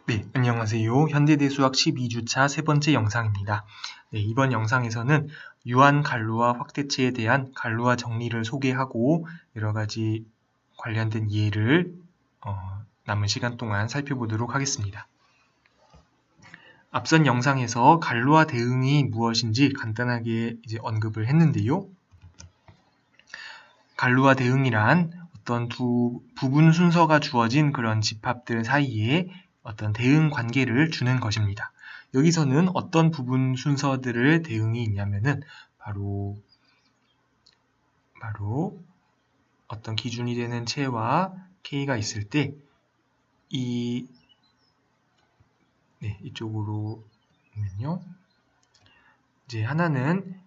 네, 안녕하세요. 현대대수학 12주차 세 번째 영상입니다. 네, 이번 영상에서는 유한 갈루화 확대체에 대한 갈루화 정리를 소개하고 여러 가지 관련된 예를 남은 시간 동안 살펴보도록 하겠습니다. 앞선 영상에서 갈루화 대응이 무엇인지 간단하게 이제 언급을 했는데요. 갈루화 대응이란 어떤 두 부분 순서가 주어진 그런 집합들 사이에 어떤 대응 관계를 주는 것입니다. 여기서는 어떤 부분 순서들을 대응이 있냐면은 바로 어떤 기준이 되는 체와 K가 있을 때 이쪽으로 보면요. 이제 하나는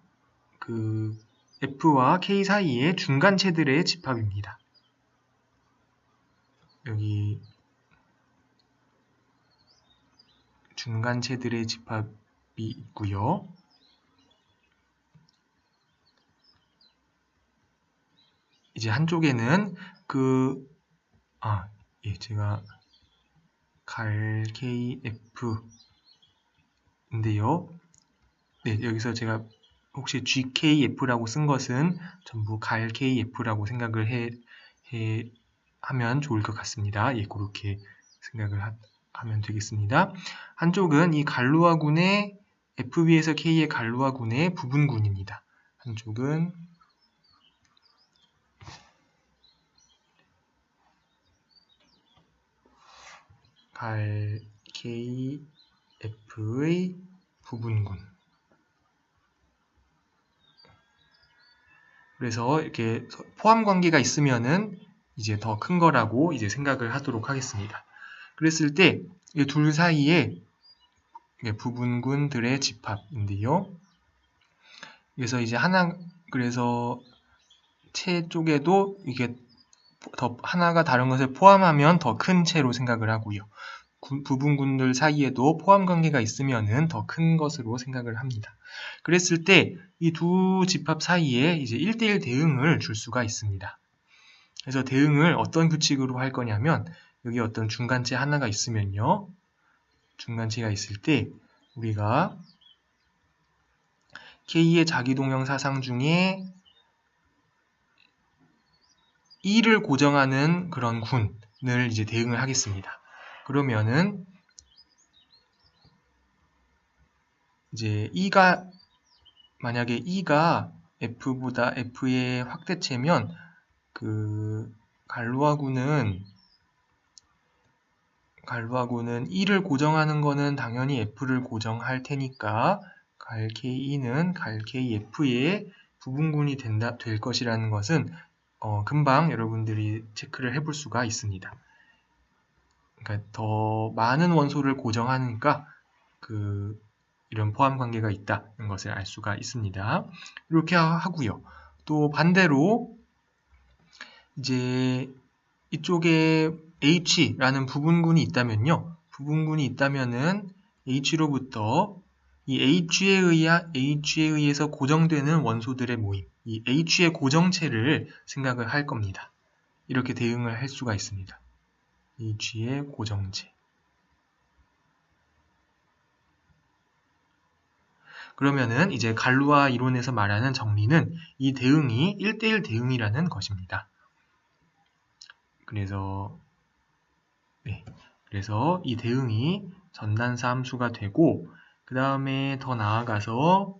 그 F와 K 사이의 중간체들의 집합입니다. 여기 중간체들의 집합이 있고요. 이제 한쪽에는 제가 갈 KF인데요. 네, 여기서 제가 혹시 GKF라고 쓴 것은 전부 갈 KF라고 생각을 하면 좋을 것 같습니다. 예, 그렇게 생각을 하면 되겠습니다. 한쪽은 이 갈루화군의 FB에서 K의 갈루화군의 부분군입니다. 한쪽은 갈 KF의 부분군. 그래서 이렇게 포함 관계가 있으면은 이제 더 큰 거라고 이제 생각을 하도록 하겠습니다. 그랬을 때 이 둘 사이에 부분군들의 집합인데요. 그래서 이제 그래서 체 쪽에도 이게 더 하나가 다른 것을 포함하면 더 큰 체로 생각을 하고요. 부분군들 사이에도 포함 관계가 있으면은 더 큰 것으로 생각을 합니다. 그랬을 때 이 두 집합 사이에 이제 1대1 대응을 줄 수가 있습니다. 그래서 대응을 어떤 규칙으로 할 거냐면 여기 어떤 중간체 하나가 있으면요. 중간체가 있을 때 우리가 K의 자기동형 사상 중에 E를 고정하는 그런 군을 이제 대응을 하겠습니다. 그러면은 이제 만약에 E가 F보다 F의 확대체면 그 갈루화군은 E를 고정하는 거는 당연히 F를 고정할 테니까 갈 KE는 갈 KF의 부분군이 될 것이라는 것은 금방 여러분들이 체크를 해볼 수가 있습니다. 그러니까 더 많은 원소를 고정하니까 이런 포함 관계가 있다는 것을 알 수가 있습니다. 이렇게 하고요. 또 반대로 이제 이쪽에 H라는 부분군이 있다면은 H로부터 이 H에 의해서 고정되는 원소들의 모임, 이 H의 고정체를 생각을 할 겁니다. 이렇게 대응을 할 수가 있습니다. H의 고정체. 그러면은 이제 갈루화 이론에서 말하는 정리는 이 대응이 1대1 대응이라는 것입니다. 그래서 이 대응이 전단사 함수가 되고 그 다음에 더 나아가서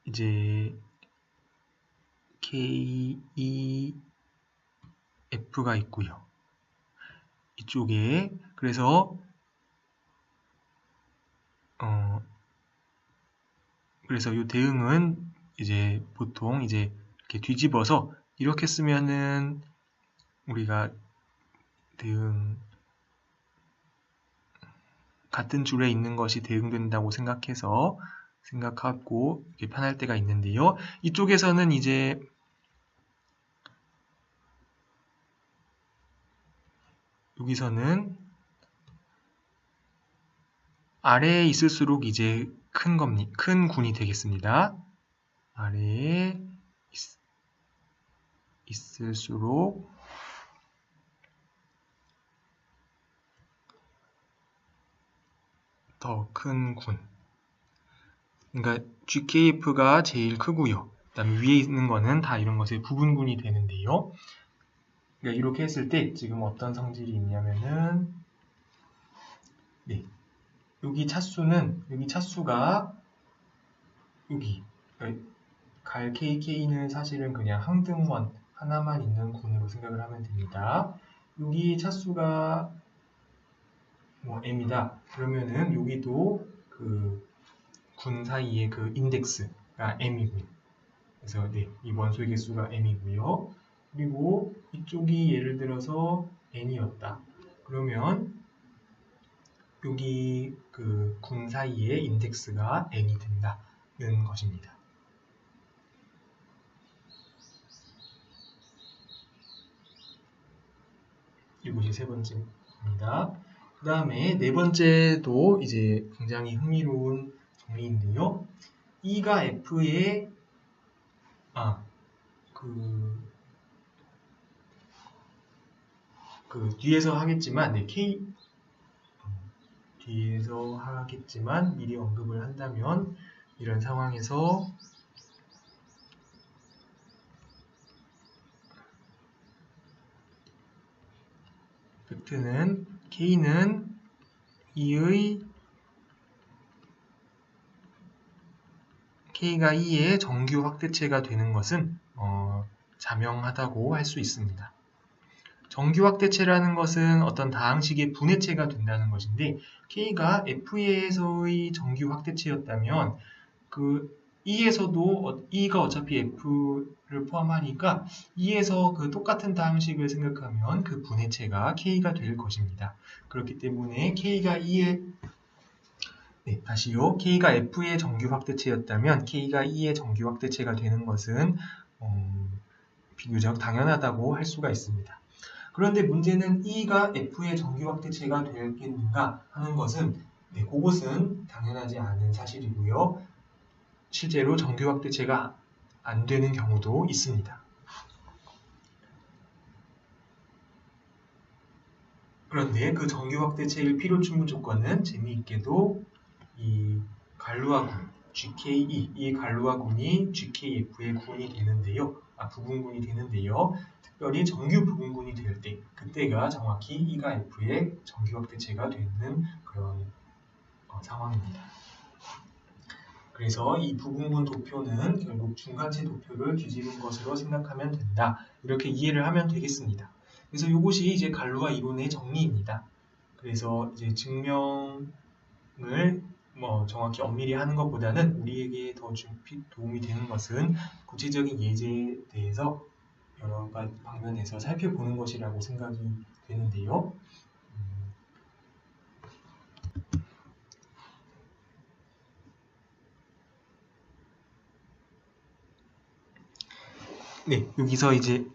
이제 KEF가 있고요. 이쪽에 그래서 이 대응은 이제 보통 이제 이렇게 뒤집어서 이렇게 쓰면은 우리가 대응 같은 줄에 있는 것이 대응된다고 생각하고 이렇게 편할 때가 있는데요. 이쪽에서는 이제 여기서는 아래에 있을수록 이제 큰 군이 되겠습니다. 아래에 있을수록 더 큰 군. 그러니까 GKF가 제일 크고요. 그 다음에 위에 있는 거는 다 이런 것의 부분군이 되는데요. 그러니까 이렇게 했을 때 지금 어떤 성질이 있냐면은 네, 여기 차수가 여기 갈 KK는 사실은 그냥 항등원 하나만 있는 군으로 생각을 하면 됩니다. 여기 차수가 뭐 m이다. 그러면은 여기도 그 군 사이의 그 인덱스가 m이고요. 그래서 네, 이 원소의 개수가 m이고요. 그리고 이쪽이 예를 들어서 n이었다. 그러면 여기 그 군 사이의 인덱스가 n이 된다는 것입니다. 이것이 세 번째입니다. 그 다음에 네 번째도 이제 굉장히 흥미로운 정리인데요. E가 F의 뒤에서 하겠지만 뒤에서 하겠지만 미리 언급을 한다면 이런 상황에서 팩트는 K는 K가 E의 정규 확대체가 되는 것은 자명하다고 할 수 있습니다. 정규 확대체라는 것은 어떤 다항식의 분해체가 된다는 것인데 K가 F에서의 정규 확대체였다면 그 E에서도 E가 어차피 F를 포함하니까 E에서 그 똑같은 다항식을 생각하면 그 분해체가 K가 될 것입니다. 그렇기 때문에 K가 다시요. K가 F의 정규 확대체였다면 K가 E의 정규 확대체가 되는 것은 비교적 당연하다고 할 수가 있습니다. 그런데 문제는 E가 F의 정규 확대체가 되겠는가 하는 것은 그것은 당연하지 않은 사실이고요. 실제로 정규 확대체가 안 되는 경우도 있습니다. 그런데 그 정규 확대체의 필요 충분 조건은 재미있게도 이 갈루아군 GKE 이 갈루아군이 GKF의 군이 되는데요. 부분군이 되는데요. 특별히 정규 부분군이 될 때 그때가 정확히 E가 F의 정규 확대체가 되는 그런 상황입니다. 그래서 이 부분군 도표는 결국 중간체 도표를 뒤집은 것으로 생각하면 된다. 이렇게 이해를 하면 되겠습니다. 그래서 이것이 이제 갈루아 이론의 정리입니다. 그래서 이제 증명을 정확히 엄밀히 하는 것보다는 우리에게 더 도움이 되는 것은 구체적인 예제에 대해서 여러 가지 방면에서 살펴보는 것이라고 생각이 되는데요. 네, 여기서 이제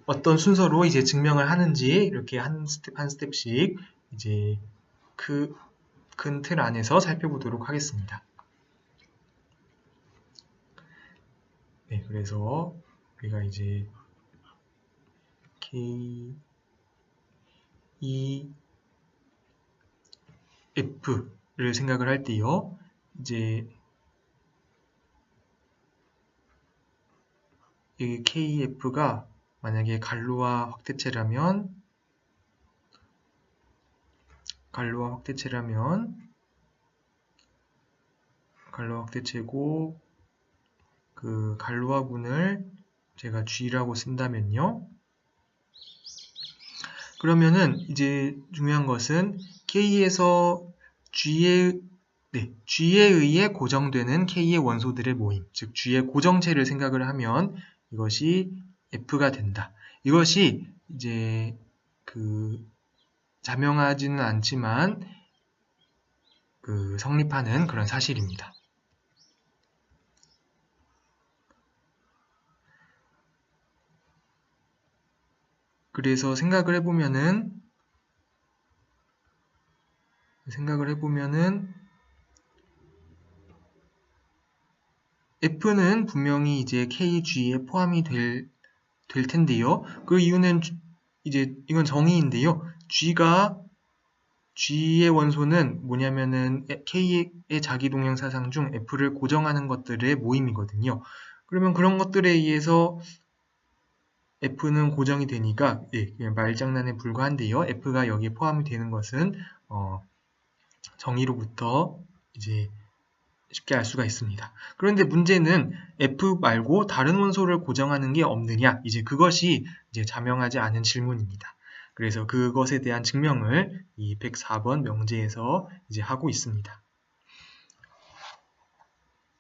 어떤 순서로 이제 증명을 하는지 이렇게 한 스텝씩 이제 그 큰 틀 안에서 살펴보도록 하겠습니다. 네, 그래서 우리가 이제 K, E, F를 생각을 할 때요. 이제 이 KF가 만약에 갈루아 확대체라면 갈루아 확대체고 그 갈루아군을 제가 G라고 쓴다면요. 그러면은 이제 중요한 것은 K에서 G에 의해 고정되는 K의 원소들의 모임, 즉 G의 고정체를 생각을 하면 이것이 F가 된다. 이것이 이제 자명하지는 않지만 성립하는 그런 사실입니다. 그래서 생각을 해보면은 F는 분명히 이제 KG에 포함이 될 텐데요. 그 이유는 이제 이건 정의인데요. G의 원소는 뭐냐면은 K의 자기동형 사상 중 F를 고정하는 것들의 모임이거든요. 그러면 그런 것들에 의해서 F는 고정이 되니까 그냥 말장난에 불과한데요. F가 여기에 포함이 되는 것은 정의로부터 이제 쉽게 알 수가 있습니다. 그런데 문제는 F 말고 다른 원소를 고정하는 게 없느냐? 이제 그것이 이제 자명하지 않은 질문입니다. 그래서 그것에 대한 증명을 이 104번 명제에서 이제 하고 있습니다.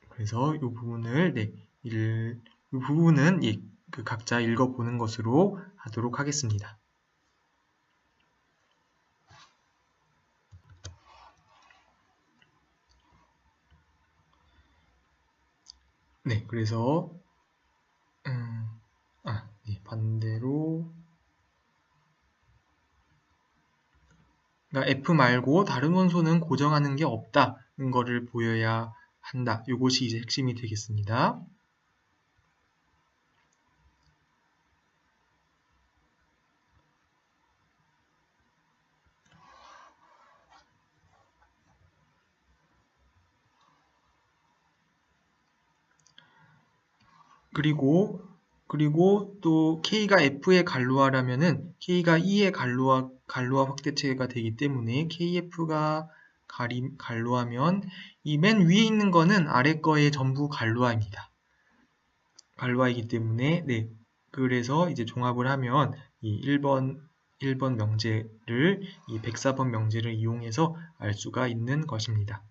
그래서 이 부분을 이 부분은 그 각자 읽어보는 것으로 하도록 하겠습니다. 네, 그래서 반대로 그러니까 F 말고 다른 원소는 고정하는 게 없다는 것을 보여야 한다. 이것이 이제 핵심이 되겠습니다. 그리고 또 K가 F의 갈루아라면은 K가 E의 갈루아 확대체가 되기 때문에 KF가 갈루아면 이 맨 위에 있는 거는 아래 거의 전부 갈루아입니다. 갈루아이기 때문에 그래서 이제 종합을 하면 이 1번 명제를 이 104번 명제를 이용해서 알 수가 있는 것입니다.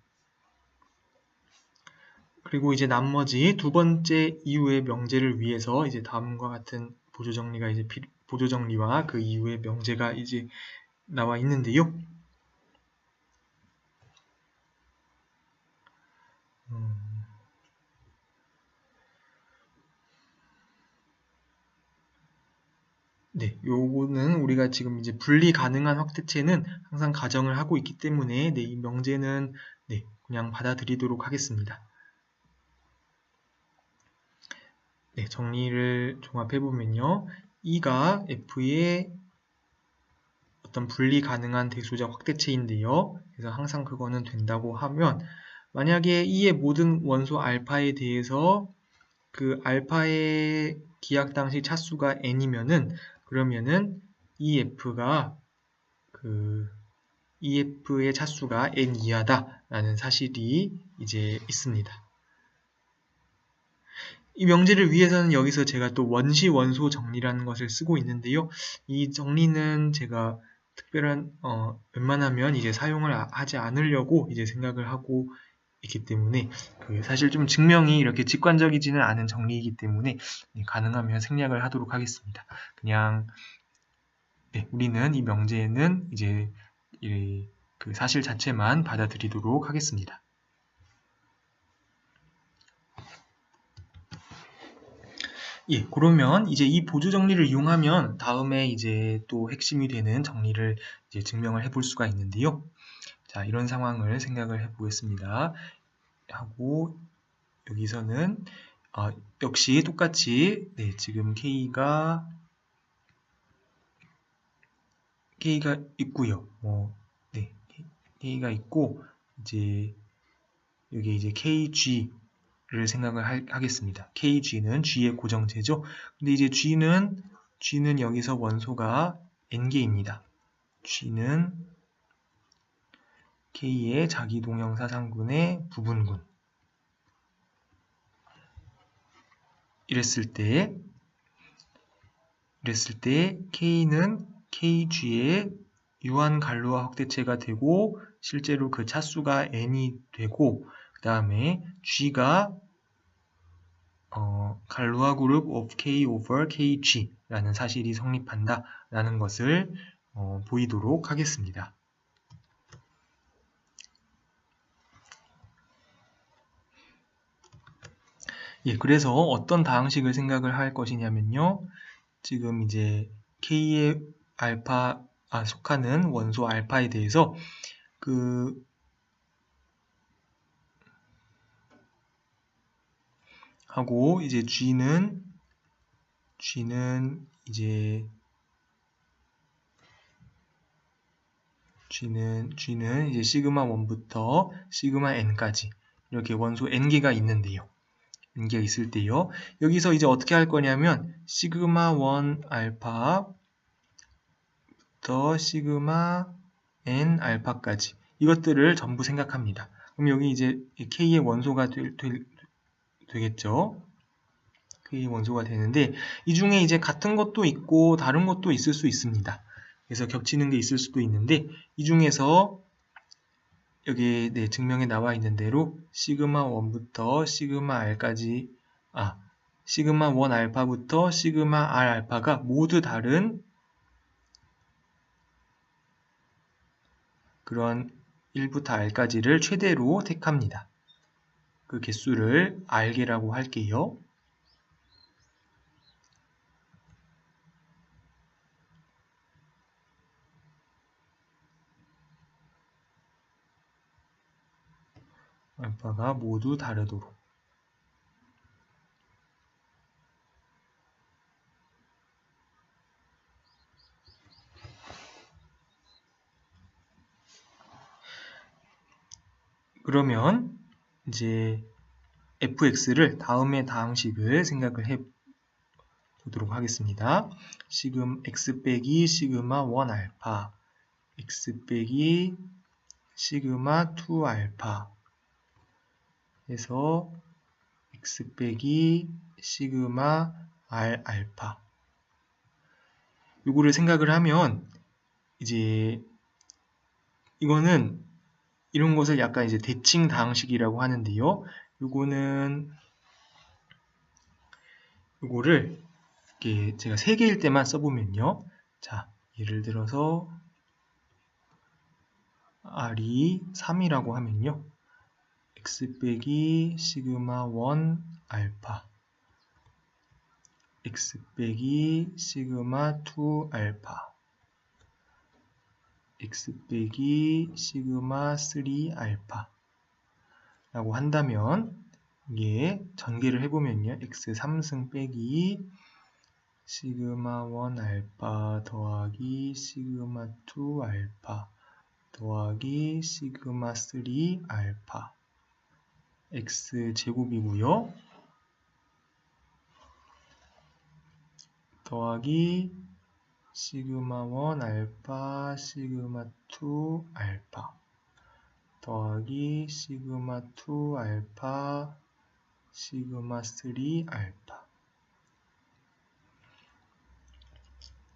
그리고 이제 나머지 두 번째 이후의 명제를 위해서 이제 다음과 같은 보조정리가 이제 보조정리와 그 이후의 명제가 이제 나와 있는데요. 요거는 우리가 지금 이제 분리 가능한 확대체는 항상 가정을 하고 있기 때문에 이 명제는 그냥 받아들이도록 하겠습니다. 정리를 종합해보면요. E가 F의 어떤 분리 가능한 대소적 확대체인데요. 그래서 항상 그거는 된다고 하면 만약에 E의 모든 원소 알파에 대해서 그 알파의 기약 당시 차수가 n이면은 그러면은 EF가 EF의 차수가 n 이하다라는 사실이 이제 있습니다. 이 명제를 위해서는 여기서 제가 또 원시 원소 정리라는 것을 쓰고 있는데요. 이 정리는 제가 특별한 웬만하면 이제 사용을 하지 않으려고 이제 생각을 하고 있기 때문에 사실 좀 증명이 이렇게 직관적이지는 않은 정리이기 때문에 가능하면 생략을 하도록 하겠습니다. 그냥 우리는 이 명제에는 이제 그 사실 자체만 받아들이도록 하겠습니다. 그러면 이제 이 보조 정리를 이용하면 다음에 이제 또 핵심이 되는 정리를 이제 증명을 해볼 수가 있는데요. 자, 이런 상황을 생각을 해보겠습니다. 하고 여기서는 역시 똑같이 지금 K가 있고요. K가 있고 이제 여기 이제 KG를 생각을 하겠습니다. KG는 G의 고정체죠. 근데 이제 G는 여기서 원소가 N개입니다. G는 K의 자기동형 사상군의 부분군. 이랬을 때 K는 KG의 유한 갈루아 확대체가 되고 실제로 그 차수가 n이 되고 그 다음에 G가 갈루아 그룹 of K over KG 라는 사실이 성립한다 라는 것을 보이도록 하겠습니다. 그래서 어떤 다항식을 생각을 할 것이냐면요. 지금 이제 K의 속하는 원소 알파에 대해서 하고 이제 G는 이제 G는 이제 시그마 1부터 시그마 n까지 이렇게 원소 n개가 있는데요. n개가 있을 때요. 여기서 이제 어떻게 할 거냐면 시그마 1 알파부터 시그마 n 알파까지 이것들을 전부 생각합니다. 그럼 여기 이제 K의 원소가 되겠죠. K의 원소가 되는데 이 중에 이제 같은 것도 있고 다른 것도 있을 수 있습니다. 그래서 겹치는 게 있을 수도 있는데 이 중에서 여기 증명에 나와 있는 대로 시그마 1부터 시그마 r까지 시그마 1 알파부터 시그마 r 알파가 모두 다른 그런 1부터 r까지를 최대로 택합니다. 그 개수를 r개라고 할게요. 알파가 모두 다르도록. 그러면 이제 fx를 다음의 다항식을 생각을 해 보도록 하겠습니다. x 빼기 시그마 1 알파, x 빼기 시그마 2 알파 해서 x 빼기 시그마 r 알파. 요거를 생각을 하면 이제 이거는 이런 것을 약간 이제 대칭 다항식이라고 하는데요. 요거를 이렇게 제가 3개일 때만 써보면요. 자, 예를 들어서 r이 3이라고 하면요. x 빼기 시그마 1 알파, x 빼기 시그마 2 알파, x 빼기 시그마 3 알파 라고 한다면 이게 전개를 해보면요. x 3승 빼기 시그마 1 알파 더하기 시그마 2 알파 더하기 시그마 3 알파 x 제곱이고요. 더하기 시그마 1 알파 시그마 2 알파 더하기 시그마 2 알파 시그마 3 알파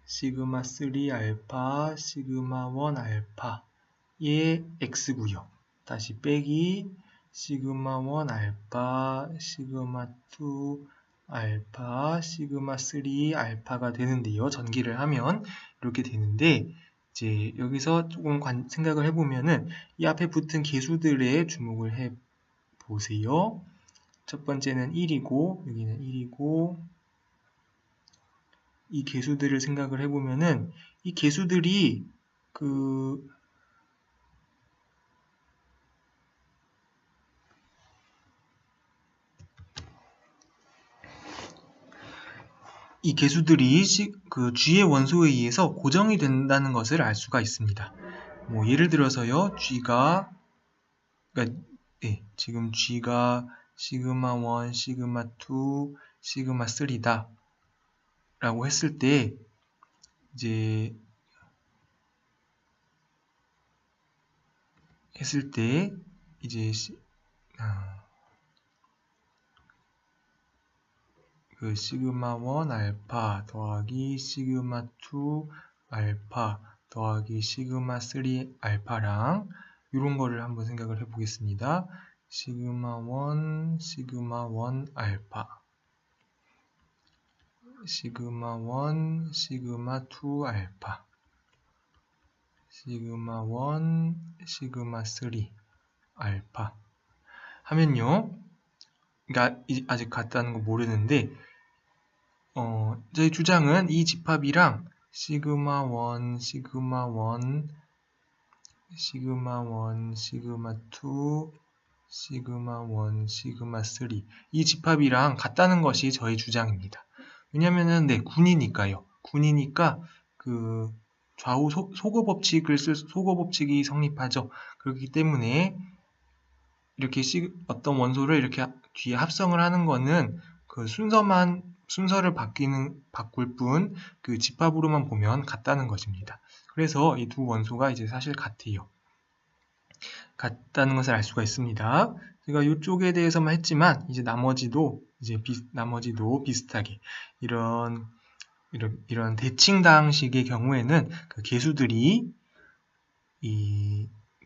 시그마 3 알파 시그마 1 알파의 x고요. 다시 빼기 시그마 1 알파 시그마 2 알파 시그마 3 알파가 되는데요. 전개를 하면 이렇게 되는데 이제 여기서 조금 생각을 해보면은 이 앞에 붙은 개수들에 주목을 해 보세요. 첫 번째는 1이고 여기는 1이고 이 개수들을 생각을 해보면은 이 개수들이 이 개수들이 G의 원소에 의해서 고정이 된다는 것을 알 수가 있습니다. 뭐 예를 들어서요, 지금 G가 시그마 1, 시그마 2, 시그마 3다 라고 했을 때 이제 그 시그마 1 알파 더하기 시그마 2 알파 더하기 시그마 3 알파랑 이런 거를 한번 생각을 해 보겠습니다. 시그마 1 알파 시그마 1 시그마 2 알파 시그마 1 시그마 3 알파 하면요. 그러니까 아직 같다는 거 모르는데 저희 주장은 이 집합이랑 시그마 1, 시그마 1, 시그마 1, 시그마 2, 시그마 1, 시그마 3 이 집합이랑 같다는 것이 저희 주장입니다. 왜냐면은 군이니까요. 군이니까 좌우 소거 법칙을 소거 법칙이 성립하죠. 그렇기 때문에 이렇게 어떤 원소를 이렇게 뒤에 합성을 하는 거는 그 순서를 바꿀 뿐 그 집합으로만 보면 같다는 것입니다. 그래서 이 두 원소가 이제 사실 같아요. 같다는 것을 알 수가 있습니다. 제가 이쪽에 대해서만 했지만 이제 나머지도 비슷하게 이런 대칭다항식의 경우에는 그 계수들이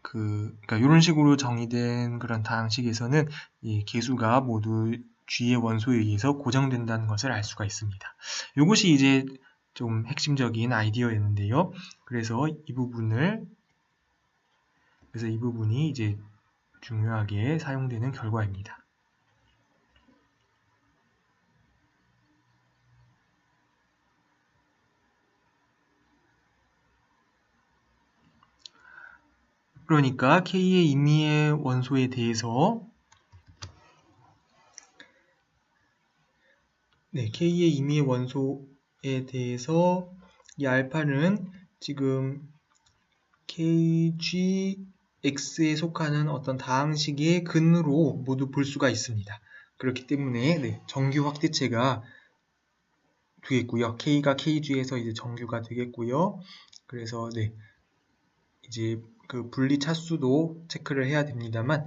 그러니까 이런 식으로 정의된 그런 다항식에서는 이 계수가 모두 G의 원소에 의해서 고정된다는 것을 알 수가 있습니다. 이것이 이제 좀 핵심적인 아이디어였는데요. 그래서 이 부분이 이제 중요하게 사용되는 결과입니다. 그러니까 K의 임의의 원소에 대해서 K의 임의의 원소에 대해서 이 알파는 지금 KGX에 속하는 어떤 다항식의 근으로 모두 볼 수가 있습니다. 그렇기 때문에 정규 확대체가 되겠고요. K가 KG에서 이제 정규가 되겠고요. 그래서 이제 그 분리 차수도 체크를 해야 됩니다만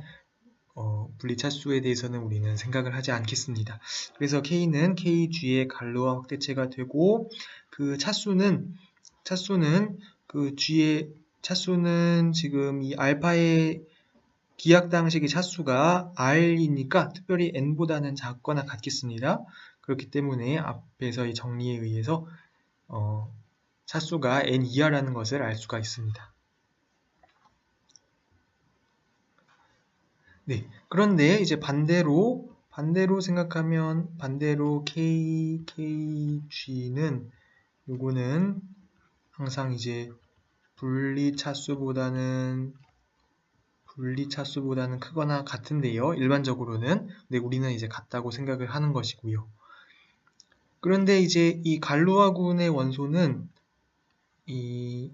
분리 차수에 대해서는 우리는 생각을 하지 않겠습니다. 그래서 K는 KG의 갈로아 확대체가 되고 그 차수는 지금 이 알파의 기하당식의 차수가 R이니까 특별히 N보다는 작거나 같겠습니다. 그렇기 때문에 앞에서 이 정리에 의해서 차수가 N 이하라는 것을 알 수가 있습니다. 그런데 이제 반대로 생각하면 반대로 KG는 요거는 항상 이제 분리 차수보다는 크거나 같은데요. 일반적으로는. 우리는 이제 같다고 생각을 하는 것이고요. 그런데 이제 이 갈로아군의 원소는 이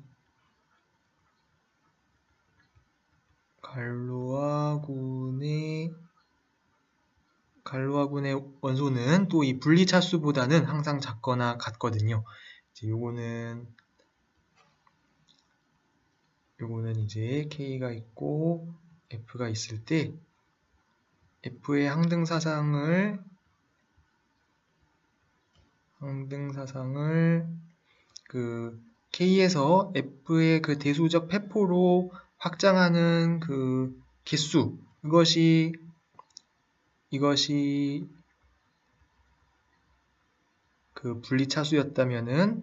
갈로아군의 원소는 또 이 분리 차수보다는 항상 작거나 같거든요. 이제 요거는 이제 K가 있고 F가 있을 때 F의 항등사상을 그 K에서 F의 그 대수적 폐포로 확장하는 그 개수 이것이 그 분리차수였다면은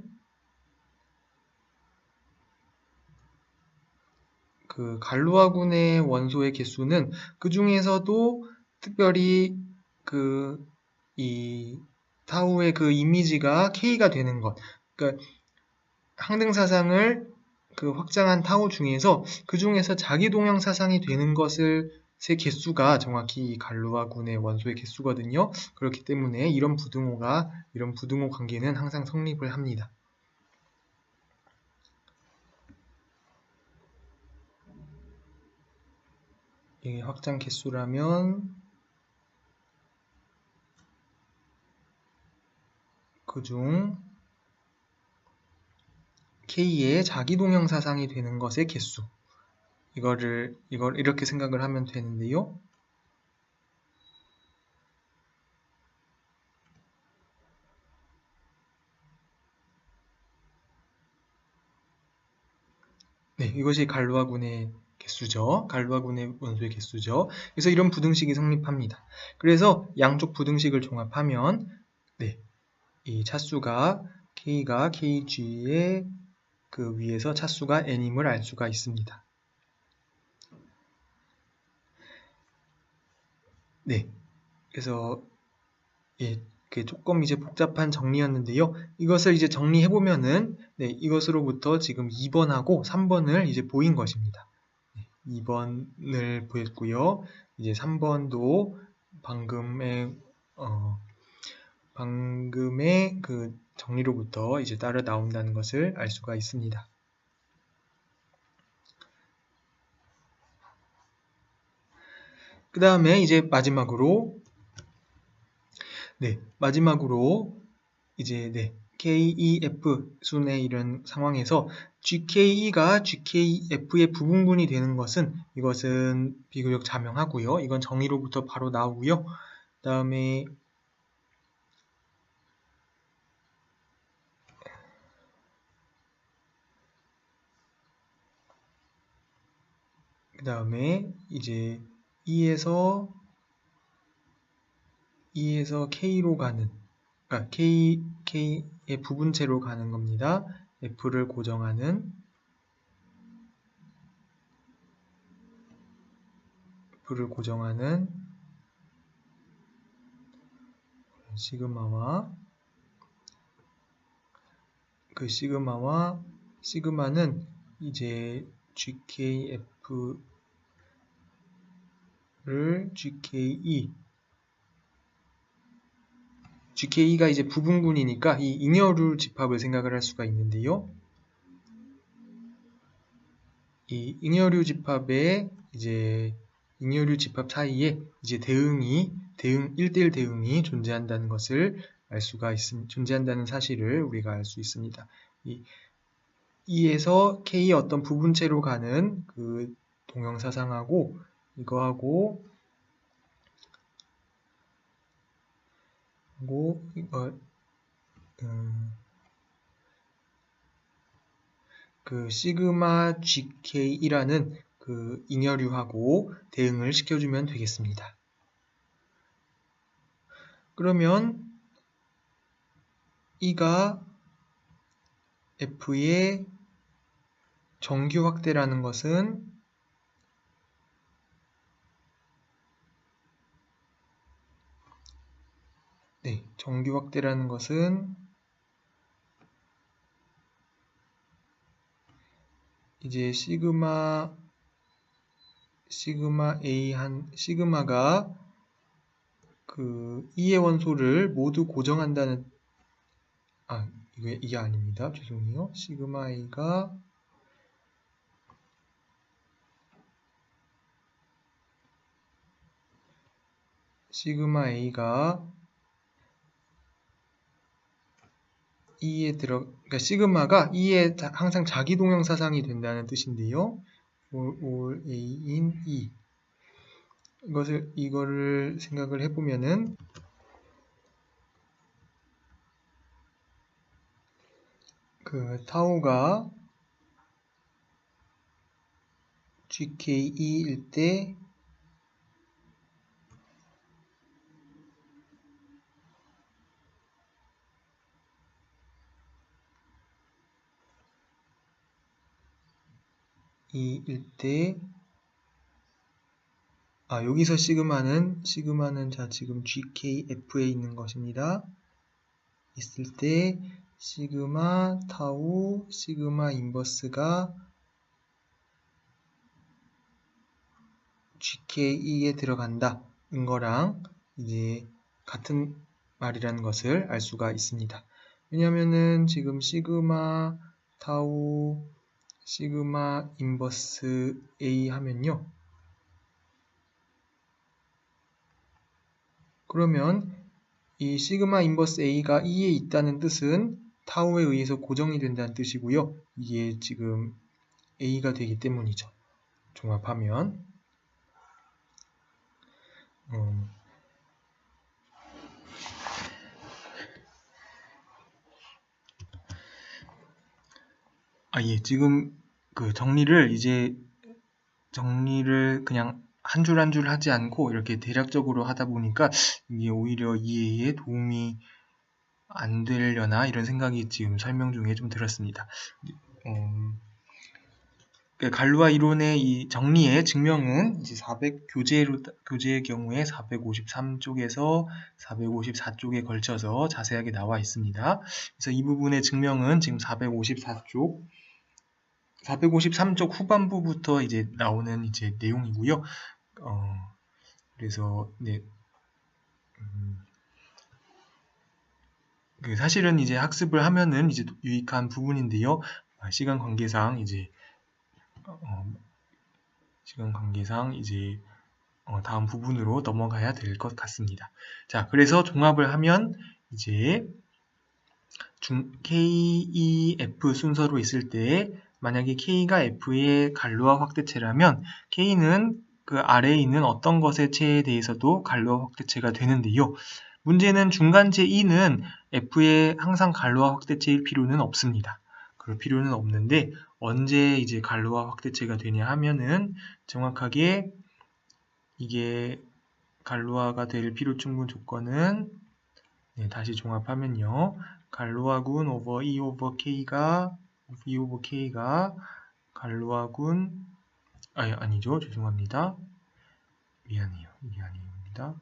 그 갈로아군의 원소의 개수는 그 중에서도 특별히 이 타우의 그 이미지가 K가 되는 것, 그러니까 항등사상을 확장한 타우 중에서 그 중에서 자기동형 사상이 되는 것의 개수가 정확히 이 갈로아군의 원소의 개수거든요. 그렇기 때문에 이런 부등호 관계는 항상 성립을 합니다. 이게 확장 개수라면 그중 K의 자기동형 사상이 되는 것의 개수, 이걸 이렇게 생각을 하면 되는데요. 이것이 갈로아군의 개수죠. 갈로아군의 원소의 개수죠. 그래서 이런 부등식이 성립합니다. 그래서 양쪽 부등식을 종합하면 이 차수가 K가 KG의 그 위에서 차수가 N임을 알 수가 있습니다. 그래서 조금 이제 복잡한 정리였는데요. 이것을 이제 정리해보면은 이것으로부터 지금 2번하고 3번을 이제 보인 것입니다. 2번을 보였고요. 이제 3번도 방금의 그 정리로부터 이제 따라 나온다는 것을 알 수가 있습니다. 그 다음에 이제 마지막으로 이제 KEF 순의 이런 상황에서 GKE가 GKF의 부분군이 되는 것은 이것은 비교적 자명하고요. 이건 정의로부터 바로 나오고요. 그 다음에 이제 E에서 K로 가는, 그러니까 K의 부분체로 가는 겁니다. F를 고정하는 시그마와 시그마는 이제 GKF를 GKE가 이제 부분군이니까 이 잉여류 집합을 생각을 할 수가 있는데요. 이 잉여류 집합 사이에 이제 1대1 대응이 존재한다는 것을 존재한다는 사실을 우리가 알 수 있습니다. E에서 K 어떤 부분체로 가는 그 동형사상하고 이거 그 시그마 GK이라는 그 잉여류하고 대응을 시켜주면 되겠습니다. 그러면 E가 F의 정규 확대라는 것은 이제 시그마가 그 E의 원소를 모두 고정한다는, 이게 아닙니다. 죄송해요. 시그마 A가 그러니까 시그마가 E의 항상 자기 동형사상이 된다는 뜻인데요. all A in E. 이거를 생각을 해보면은 그 타우가 GKE일 때 여기서 시그마는 자 지금 GKF에 있는 것입니다. 있을 때 시그마 타우 시그마 인버스가 GKE에 들어간다. 인 거랑 이제 같은 말이라는 것을 알 수가 있습니다. 왜냐면은 지금 시그마 타우 시그마 인버스 A 하면요. 그러면 이 시그마 인버스 A가 E에 있다는 뜻은 타우에 의해서 고정이 된다는 뜻이고요. 이게 지금 A가 되기 때문이죠. 종합하면 지금 그 정리를 그냥 한 줄 한 줄 하지 않고 이렇게 대략적으로 하다 보니까 이게 오히려 이해에 도움이 안 되려나 이런 생각이 지금 설명 중에 좀 들었습니다. 갈루아 이론의 이 정리의 증명은 이제 교재의 경우에 453쪽에서 454쪽에 걸쳐서 자세하게 나와 있습니다. 그래서 이 부분의 증명은 지금 453쪽 후반부부터 이제 나오는 이제 내용이고요. 그래서 사실은 이제 학습을 하면은 이제 유익한 부분인데요. 시간 관계상 이제 다음 부분으로 넘어가야 될 것 같습니다. 자, 그래서 종합을 하면 이제 K, E, F 순서로 있을 때 만약에 K가 F의 갈루화 확대체라면 K는 그 아래에 있는 어떤 것의 체에 대해서도 갈루화 확대체가 되는데요. 문제는 중간체 E는 F의 항상 갈루화 확대체일 필요는 없습니다. 그럴 필요는 없는데 언제 이제 갈루화 확대체가 되냐 하면은 정확하게 이게 갈루화가 될 필요 충분 조건은 다시 종합하면요. 갈루화군 오버 E 오버 K가 갈루화군 아니죠. 죄송합니다. 미안해요. 이게 아닙니다.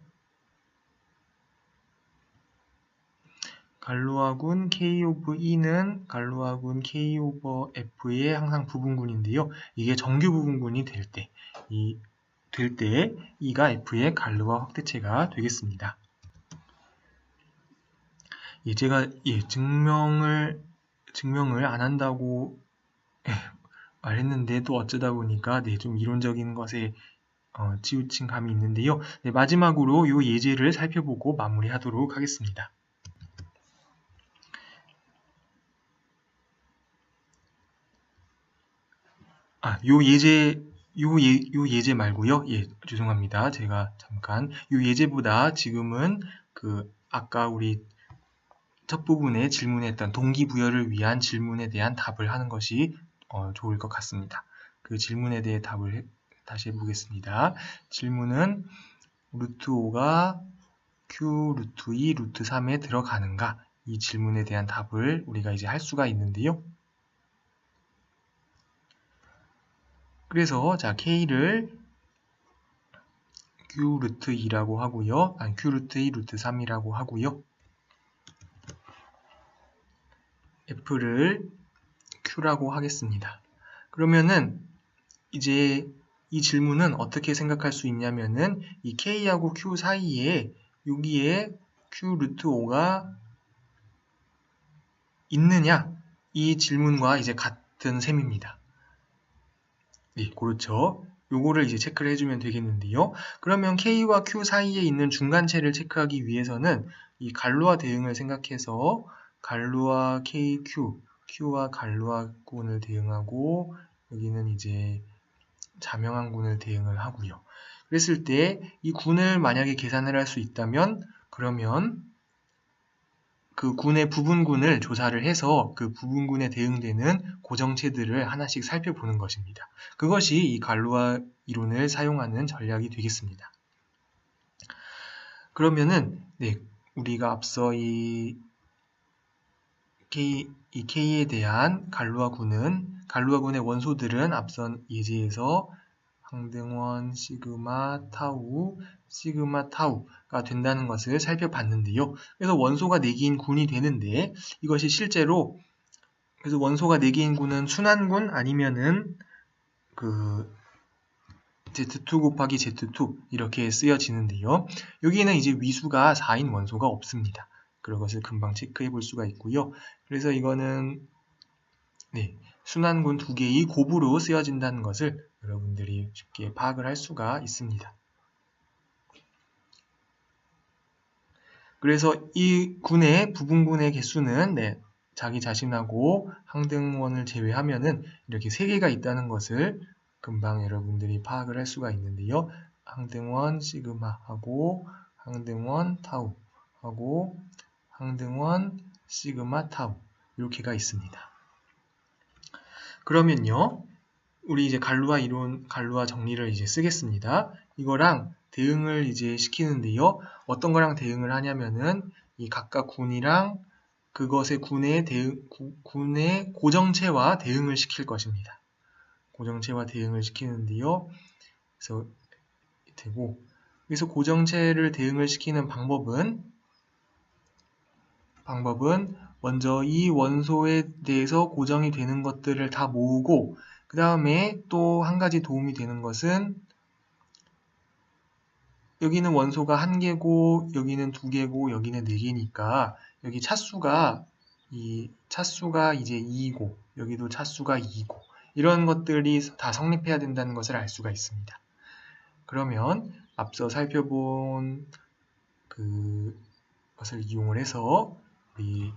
갈루화군 K 오브 E는 갈루화군 K 오버 F의 항상 부분군인데요. 이게 정규 부분군이 될 때 E가 F의 갈루화 확대체가 되겠습니다. 제가 증명을 안 한다고 말했는데 또 어쩌다 보니까 좀 이론적인 것에 치우친 감이 있는데요. 마지막으로 이 예제를 살펴보고 마무리하도록 하겠습니다. 요 예제 말고요. 죄송합니다. 제가 잠깐 요 예제보다 지금은 아까 우리 첫 부분에 질문했던 동기부여를 위한 질문에 대한 답을 하는 것이 좋을 것 같습니다. 그 질문에 대해 답을 다시 해보겠습니다. 질문은 루트 5가 Q 루트 2 루트 3에 들어가는가? 이 질문에 대한 답을 우리가 이제 할 수가 있는데요. 그래서 자 K를 Q 루트 2라고 하고요. Q 루트 2 루트 3이라고 하고요. F를 Q라고 하겠습니다. 그러면은 이제 이 질문은 어떻게 생각할 수 있냐면은 이 K하고 Q 사이에 여기에 Q 루트 5가 있느냐? 이 질문과 이제 같은 셈입니다. 네, 그렇죠. 요거를 이제 체크를 해주면 되겠는데요. 그러면 K와 Q 사이에 있는 중간체를 체크하기 위해서는 이 갈루화 대응을 생각해서 갈루화 KQ, Q와 갈루화군을 대응하고 여기는 이제 자명한군을 대응을 하고요. 그랬을 때 이 군을 만약에 계산을 할 수 있다면 그러면 그 군의 부분군을 조사를 해서 그 부분군에 대응되는 고정체들을 하나씩 살펴보는 것입니다. 그것이 이 갈루화 이론을 사용하는 전략이 되겠습니다. 그러면은 우리가 앞서 이 K에 대한 갈루화군의 원소들은 앞선 예제에서 항등원, 시그마, 타우가 된다는 것을 살펴봤는데요. 그래서 원소가 4개인 군이 되는데 이것이 실제로 그래서 원소가 4개인 군은 순환군 아니면은 Z2 곱하기 Z2 이렇게 쓰여지는데요. 여기에는 이제 위수가 4인 원소가 없습니다. 그런 것을 금방 체크해 볼 수가 있고요. 그래서 이거는 순환군 2개의 곱으로 쓰여진다는 것을 여러분들이 쉽게 파악을 할 수가 있습니다. 그래서 이 군의 부분군의 개수는 자기 자신하고 항등원을 제외하면은 이렇게 3개가 있다는 것을 금방 여러분들이 파악을 할 수가 있는데요. 항등원 시그마하고 항등원 타우하고 항등원 시그마 타우 이렇게가 있습니다. 그러면요. 우리 이제 갈루화 정리를 이제 쓰겠습니다. 이거랑 대응을 이제 시키는데요. 어떤 거랑 대응을 하냐면은 이 각각 군이랑 그것의 군의 고정체와 대응을 시킬 것입니다. 고정체와 대응을 시키는데요. 그래서 고정체를 대응을 시키는 방법은 먼저 이 원소에 대해서 고정이 되는 것들을 다 모으고 그 다음에 또 한 가지 도움이 되는 것은 여기는 원소가 1개고 여기는 2개고 여기는 4개니까 여기 차수가 이제 2이고 여기도 차수가 2이고 이런 것들이 다 성립해야 된다는 것을 알 수가 있습니다. 그러면 앞서 살펴본 그것을 이용을 해서 우리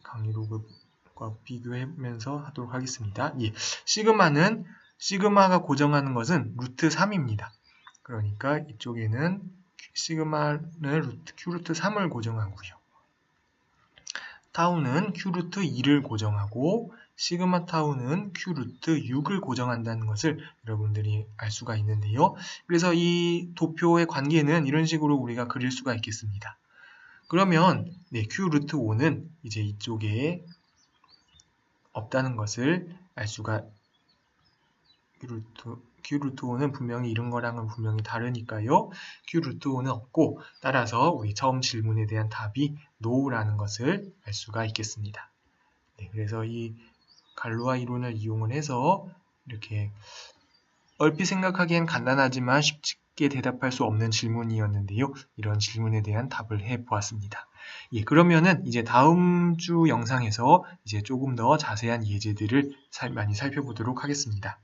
강의록과 비교하면서 하도록 하겠습니다. 예, 시그마가 고정하는 것은 루트 3입니다. 그러니까 이쪽에는 시그마는 Q루트 3을 고정하고요. 타우는 Q루트 2를 고정하고 시그마 타우는 Q루트 6을 고정한다는 것을 여러분들이 알 수가 있는데요. 그래서 이 도표의 관계는 이런 식으로 우리가 그릴 수가 있겠습니다. 그러면 Q루트 5는 이제 이쪽에 없다는 것을 알 수가 Q루트 5는 분명히 이런 거랑은 분명히 다르니까요. Q루트 5는 없고 따라서 우리 처음 질문에 대한 답이 NO라는 것을 알 수가 있겠습니다. 그래서 이 갈로아 이론을 이용을 해서 이렇게 얼핏 생각하기엔 간단하지만 쉽게 대답할 수 없는 질문이었는데요. 이런 질문에 대한 답을 해보았습니다. 예, 그러면은 이제 다음 주 영상에서 이제 조금 더 자세한 예제들을 많이 살펴보도록 하겠습니다.